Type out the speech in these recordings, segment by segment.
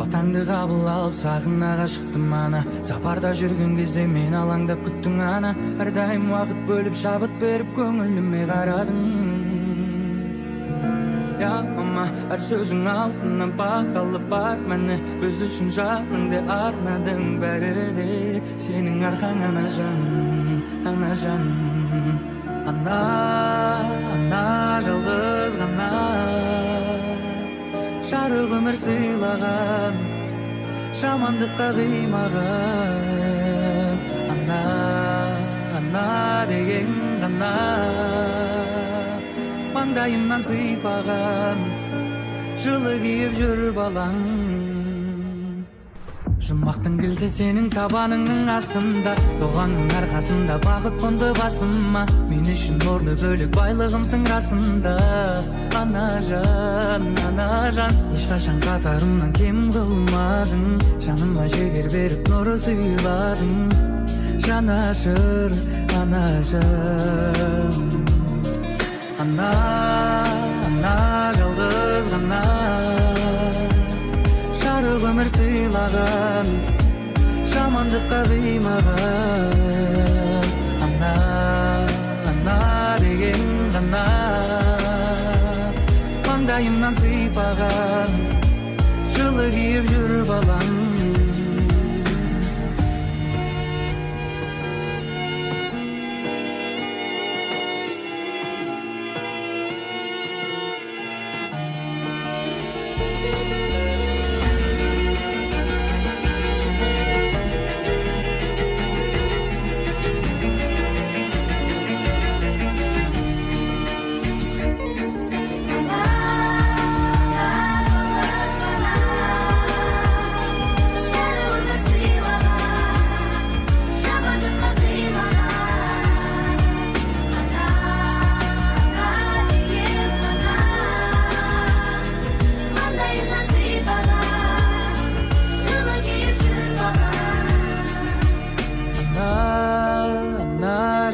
батаңды қабыл алып сағына шықтым ана. Сапарда жүрген кезде мен алаңдап күттің ана. Әрдайым уақыт бөліп шабыт беріп көңіліме қарадың. Я мама, әр сөзің алтыннан бағалы бар мәні. Біз үшін жаныңды арнадың бәрі де. Сенің арқаң ана жан, ана жан. Ана жалғыз ғана жарық өмір сыйлаған, жамандыққа қимаған. Ана деген ғана маңдайымнан сыйпаған, жылы киіп жүр балаң. Жұмақтың кілті сенің табаныңның астында, туғанның арқасында бақыт қонды басыма. Мен үшін орны бөлек байлығымсың расында. Ана жан, ешқашан қатарымнан кем қылмадың. Жаныма жігер беріп нұры сыйладың. Жанашыр ана жан. Ана жалғыз ғана жарық өмір сыйлаған, жамандыққа қимаған. Ана деген ғана маңдайымнан сыйпаған, жылы киіп жүр балаң.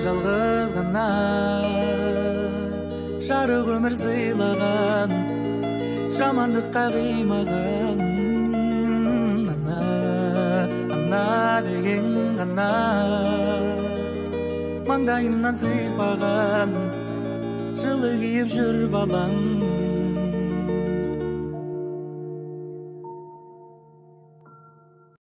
Жалғыз ғана жарық өмір сыйлаған, жамандыққа қимаған. Ана деген ғана маңдайымнан сыйпаған, жылы киіп жүр балаң.